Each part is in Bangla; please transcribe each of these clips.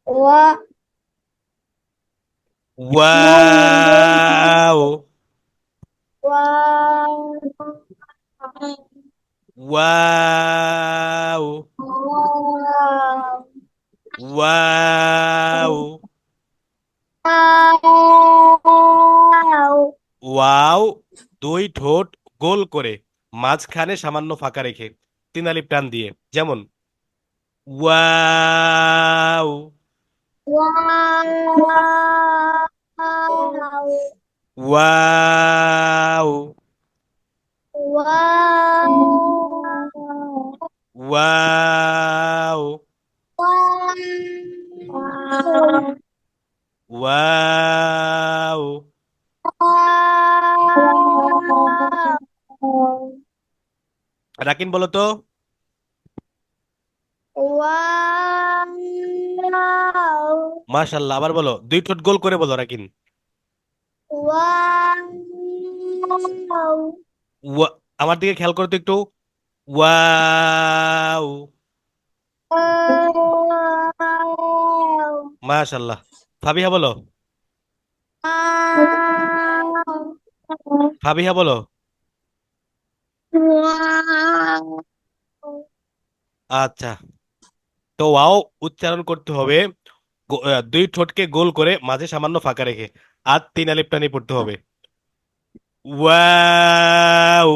ওয়া নুন নুন wow, wow wow, wow wow, wow wow. দুই ঠোঁট গোল করে মাঝখানে সামান্য ফাঁকা রেখে তিন আলিফ টান দিয়ে, যেমন wow, wow wow, wow wow, wow. Rakin বলো তো। মাশাল্লাহ, আবার বলো, দুই ঠোঁট গোল করে বলো রাকিন। ওয়া, আমার দিকে খেয়াল করো তো একটু। ওয়াও। মাশাল্লাহ। ফাবিহা বলো। ফাবিহা বলো। আচ্ছা, তো ওয়াও উচ্চারণ করতে হবে দুই ঠোঁটকে গোল করে মাঝে সামান্য ফাঁকা রেখে, আর তিন আলিফ টানি পড়তে হবে। ওয়াও,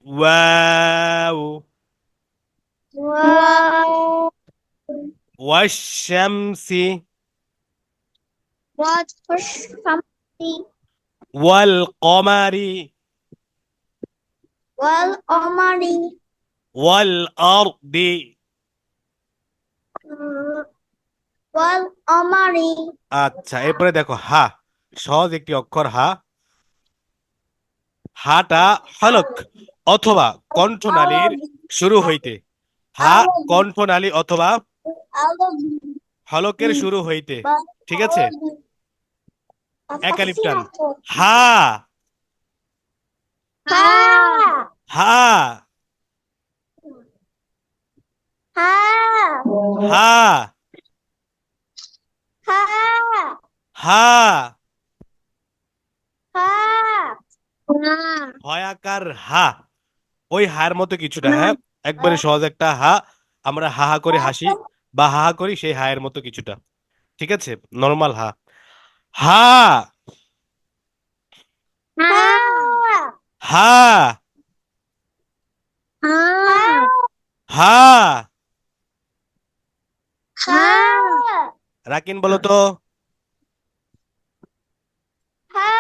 ওয়াও, ওয়াশামসি, ওয়াল কমারি, والقمر ওয়াল আরদি। والقمر আচ্ছা, এরপরে দেখো হা, সহজ একটি অক্ষর হা। হাটা হলক অথবা কণ্ঠনালীর عربي শুরু হইতে, হা عربي কণ্ঠনালী অথবা عربي হলকের শুরু হইতে, ঠিক আছে, عربي এক আলিফ টান। أفسيها হা, ها হা, ها হা, ها হা। ها হয়াকার হা, ওই হার মতো কিছুটা, হ্যাঁ, একবারে সহজ একটা হা। আমরা হা হা করে হাসি বা হা হা করি, সেই হায়ের মতো কিছুটা, ঠিক আছে, নর্মাল হা। হা, ها হা, ها হা। ها রাকিন বলো তো। ها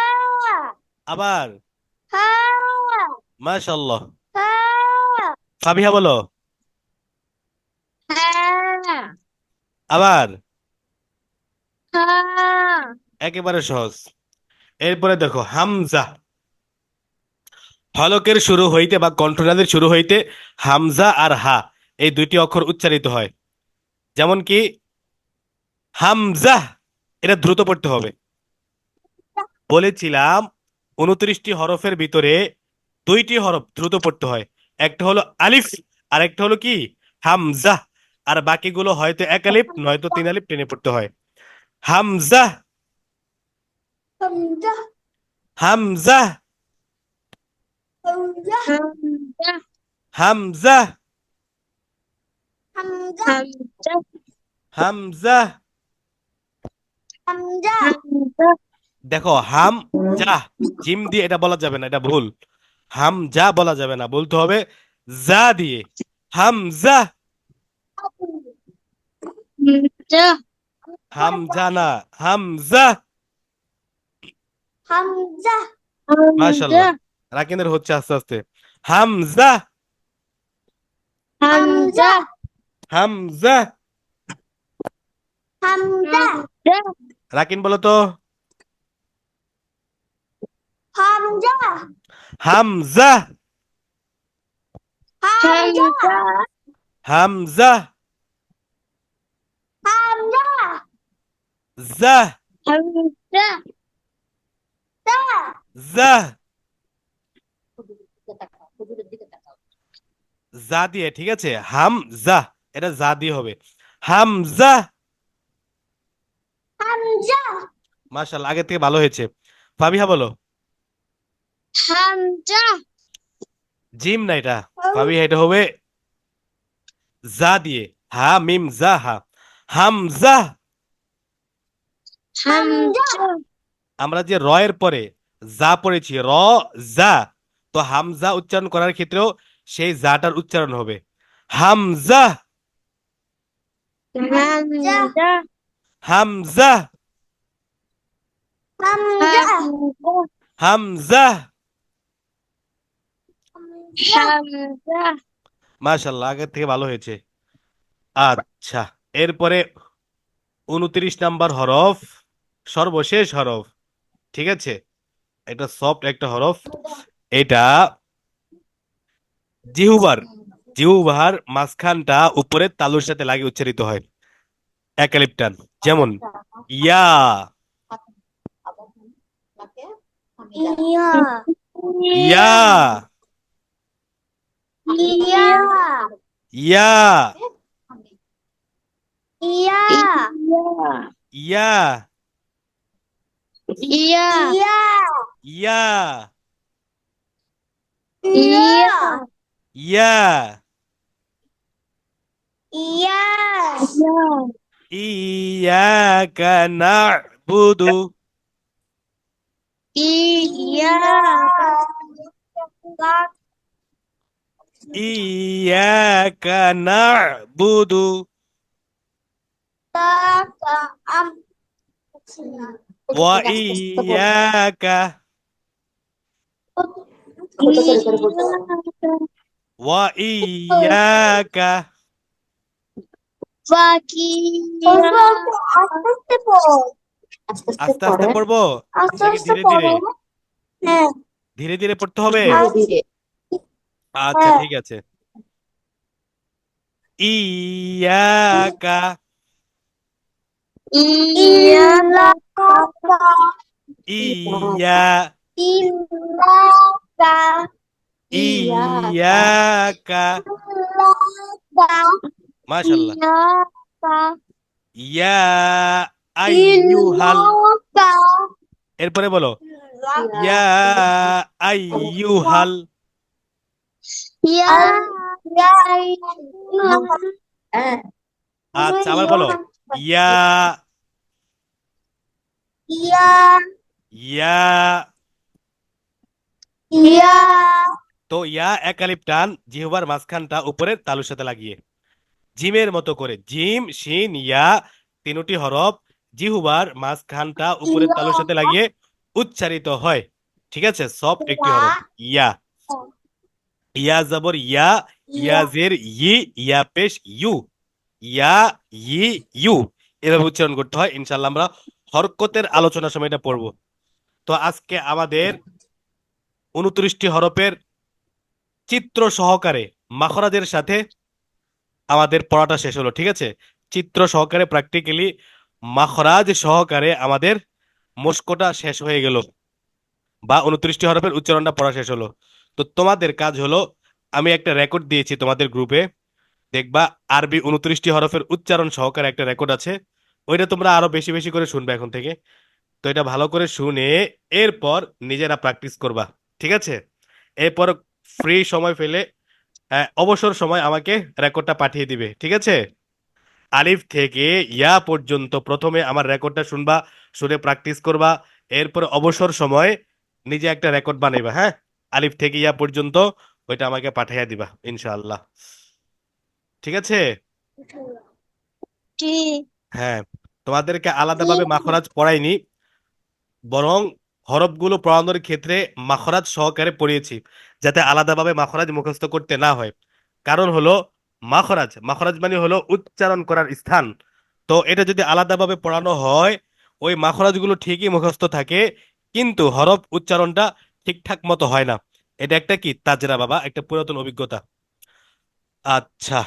আবার। ها মাশাল্লাহ। ها ফাবিহা বলো। ها আবার। ها একেবারে সহজ। এরপরে দেখো হামজা, হলকের শুরু হইতে বা কণ্ঠনালীর শুরু হইতে হামজা আর হা, এই দুইটি অক্ষর উচ্চারিত হয়, যেমন কি হামজা, এটা দ্রুত পড়তে হবে। বলেছিলাম 29টি হরফের ভিতরে দুইটি হরফ দ্রুত পড়তে হয়, একটা হলো আলিফ আর একটা হলো কি হামজা, আর বাকিগুলো হয়তো এক আলিফ নয়তো তিন আলিফ টেনে পড়তে হয়। হামজা, حمزة হামজা, حمزة حمزة হামজা, حمزة হামজা। حمزة حمزة দেখো হাম যা, জিম দিয়ে এটা বলা যাবে না, এটা ভুল। হাম যা বলা যাবে না, বলতে হবে যা দিয়ে। হামজা, হামজা না, হামজা। حمزة মাশাল্লাহ, রাকিনের হচ্ছে আস্তে আস্তে। হামজা, حمزة হামজা। حمزة রাকিন বলো তো। حمزة হামজা, حمزة হামজা, حمزة জা, حمزة জা, জা দিয়ে, ঠিক আছে, হামজা। এটা যা দিয়ে হবে। হামজা। হামজা মাশাআল্লাহ, আগের থেকে ভালো হয়েছে। ফাবিহা বলো। হামজা জিম না এটা, ফাবিহা এটা হবে যা দিয়ে। হা মিম যা হা। হামজা। হামজা আমরা যে র এর পরে যা পড়েছি, র যা, তো হামজা উচ্চারণ করার ক্ষেত্রেও সেই জাটার উচ্চারণ হবে হামজা। হামজা হামজা। হামজা হামজা। হামজা মাশাআল্লাহ, আগের থেকে ভালো হয়েছে। আচ্ছা, এরপরে 29 নাম্বার হরফ, সর্বশেষ হরফ। ঠিক আছে, এটা সফট একটা হরফ। এটা জিহুবার জিহুবার মাঝখানটা উপরের তালুর সাথে লাগিয়ে উচ্চারিত হয় একালিপ টান। যেমন ইয়া। ইয়া ইয়া। ইয়া ইয়া। ইয়া ইয়া। ইয়া ইয়া ইয়া। ইয়া ইয়া। ইয়া ইয়াকা না'বুদু। ইয়া ইয়াকা না'বুদু। ওয়া ইয়াকা। ওয়া ইয়াকা। আস্তে আস্তে পড়বো নাকি ধীরে ধীরে? ধীরে ধীরে পড়তে হবে। আচ্ছা, ঠিক আছে। ইয়াকা। ইয়া। ইয়াকা। মাশাআল্লাহ। ইয়া আইয়ুহাল। এরপরে বলো ইয়া আইয়ুহাল। আচ্ছা, আবার বলো ইয়া। ইয়া। তো ইয়া একালিপ টান, জিহ্বার মাঝখানটা উপরের তালুর সাথে লাগিয়ে জিমের মতো করে। জিম শিন ইয়া তিনটি হরফ জিহুবার মাঝখানটা উপরের তালুর সাথে লাগিয়ে উচ্চারিত হয়। ঠিক আছে, সফট একটি হরফ ইয়া। ইয়া জবর ইয়া, ইয়া জের ই, ইয়া পেশ ইউ, ইয়া ই ইউ, এভাবে উচ্চারণ করতে হয়। ইনশাআল্লাহ আমরা হরকতের আলোচনার সময় এটা পড়বো। তো আজকে আমাদের 29টি হরফের চিত্র সহকারে মাখরাজের সাথে আমাদের পড়াটা শেষ হলো। ঠিক আছে, চিত্র সহকারে প্র্যাকটিক্যালি মাখরাজ সহকারে আমাদের মস্কোটা শেষ হয়ে গেল, বা 29টি হরফের উচ্চারণটা পড়া শেষ হলো। তো তোমাদের কাজ হলো, আমি একটা রেকর্ড দিয়েছি তোমাদের গ্রুপে, দেখবা আরবি 29টি হরফের উচ্চারণ সহকারে একটা রেকর্ড আছে। ওইটা তোমরা আরো বেশি বেশি করে শুনবে এখন থেকে। তো এটা ভালো করে শুনে এরপর নিজেরা প্র্যাকটিস করবা। ঠিক আছে, এরপর ফ্রি সময় পেলে অবসর সময় আমাকে রেকর্ডটা পাঠিয়ে দিবে। ঠিক আছে, আলিফ থেকে ইয়া পর্যন্ত প্রথমে আমার রেকর্ডটা শুনবা, শুনে প্র্যাকটিস করবা। এরপর অবসর সময় নিজে একটা রেকর্ড বানাইবা। হ্যাঁ, আলিফ থেকে ইয়া পর্যন্ত ওইটা আমাকে পাঠিয়ে দিবা ইনশাআল্লাহ। ঠিক আছে। হ্যাঁ, তোমাদেরকে আলাদাভাবে মাখরাজ পড়াইনি, বরং হরফগুলো পড়ানোর ক্ষেত্রে মাখরাজ সহকারে পড়িয়েছি, যাতে আলাদাভাবে মাখরাজ মুখস্থ করতে না হয়। কারণ হলো মাখরাজ মাখরাজ মানে হলো উচ্চারণ করার স্থান। তো এটা যদি আলাদাভাবে পড়ানো হয়, ওই মাখরাজগুলো ঠিকই মুখস্থ থাকে, কিন্তু হরফ উচ্চারণটা ঠিকঠাক মতো হয় না। এটা একটা কি তাজরা বাবা, একটা পুরাতন অভিজ্ঞতা। আচ্ছা।